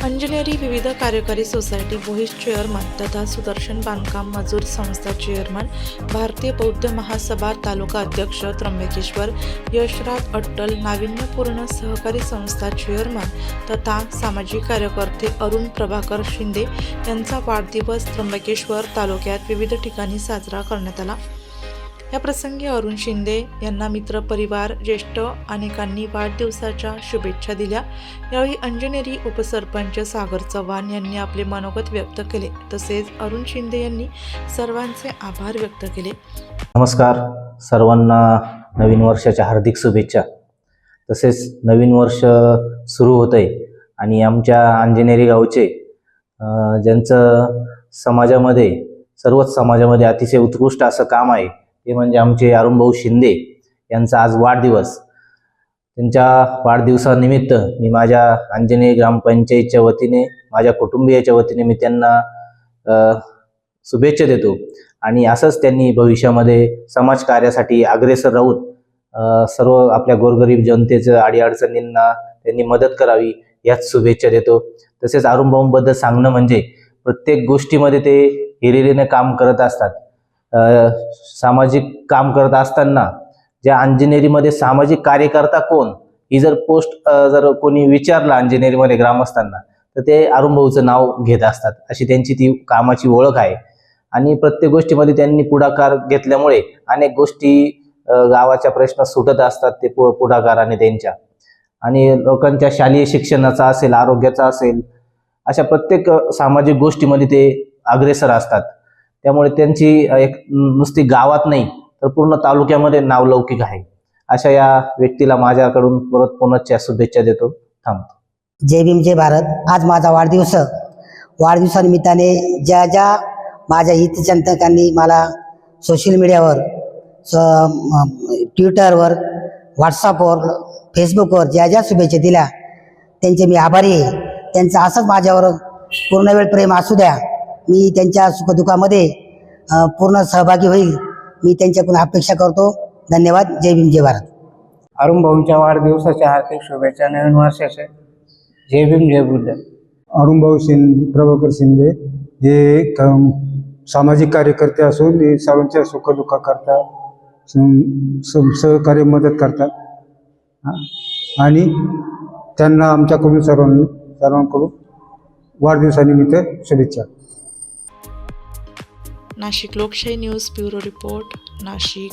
अंजनेरी विविध कार्यकारी society बोहीस chairman तथा सुदर्शन बांधकाम मजूर संस्था चेअरमन, भारतीय बौद्ध महासभा तालुका अध्यक्ष त्र्यंबकेश्वर यशराज अट्टल, नाविन्यपूर्ण सहकारी संस्था चेअरमन तथा सामाजिक कार्यकर्ते अरुण प्रभाकर शिंदे यांचा वाढदिवस त्र्यंबकेश्वर तालुक्यात विविध ठिकाणी साजरा करण्यात आला। या प्रसंगी अरुण शिंदे यांना मित्र परिवार, ज्येष्ठ अनेकांनी वाढदिवसाच्या शुभेच्छा दिल्या। यावेळी अंजनेरी उपसरपंच सागर चव्हाण यांनी आपले मनोगत व्यक्त केले, तसेच अरुण शिंदे यांनी सर्वांचे आभार व्यक्त केले। नमस्कार, सर्वांना नवीन वर्षाच्या हार्दिक शुभेच्छा। तसेच नवीन वर्ष सुरू होतंय आणि आमच्या अंजनेरी गावचे ज्यांचं समाजामध्ये सर्वच समाजामध्ये अतिशय उत्कृष्ट असं काम आहे ते म्हणजे आमचे अरुण भाऊ शिंदे यांचा आज वाढदिवस। त्यांच्या वाढदिवसानिमित्त मी माझ्या अंजनेरी ग्रामपंचायतच्या वतीने, माझ्या कुटुंबियाच्या वतीने मी त्यांना शुभेच्छा देतो आणि असंच त्यांनी भविष्यामध्ये समाजकार्यासाठी अग्रेसर राहून सर्व आपल्या गोरगरीब जनतेचं अडीअडचणींना त्यांनी मदत करावी याच शुभेच्छा देतो। तसेच अरुण भाऊंबद्दल सांगणं म्हणजे प्रत्येक गोष्टीमध्ये ते हिरिरीने काम करत असतात। सामाजिक काम करत असताना ज्या अंजनेरीमध्ये सामाजिक कार्यकर्ता कोण ही जर पोस्ट जर कोणी विचारला अंजनेरीमध्ये ग्रामस्थांना तर ते अरुण भाऊचं नाव घेत असतात, अशी त्यांची ती कामाची ओळख आहे। आणि प्रत्येक गोष्टीमध्ये त्यांनी पुढाकार घेतल्यामुळे अनेक गोष्टी गावाच्या प्रश्न सुटत असतात ते पुढाकाराने त्यांच्या। आणि लोकांच्या शालेय शिक्षणाचा असेल, आरोग्याचा असेल, अशा प्रत्येक सामाजिक गोष्टीमध्ये ते अग्रेसर असतात। त्यामुळे त्यांची एक नुसती गावात नाही तर पूर्ण तालुक्यामध्ये नावलौकिक आहे। अशा या व्यक्तीला माझ्याकडून परत पुनश्च शुभेच्छा देतो। थांबतो। जय भीम जय भारत। आज माझा वाढदिवसानिमित्ताने ज्या माझ्या हितचिंतकांनी मला सोशल मीडियावर, ट्विटरवर, व्हॉट्सअपवर, फेसबुकवर ज्या शुभेच्छा दिल्या त्यांचे मी आभारी आहे। त्यांचं असंच माझ्यावर पूर्ण वेळ प्रेम असू द्या। मी त्यांच्या सुखदुःखामध्ये पूर्ण सहभागी होईल, मी त्यांच्याकडून अपेक्षा करतो। धन्यवाद। जय भीम जय भारत। अरुण भाऊंच्या वाढदिवसाच्या हार्दिक शुभेच्छा, नवीन वर्षाच्या। जय भीम जय बुद्ध। अरुण भाऊ प्रभाकर शिंदे हे एक सामाजिक कार्यकर्ते असून हे सर्वांच्या सुखदुःख करतात, सहकार्य मदत करतात आणि त्यांना आमच्याकडून सर्वांकडून वाढदिवसानिमित्त शुभेच्छा। नाशिक लोकशाही न्यूज ब्युरो रिपोर्ट, नाशिक।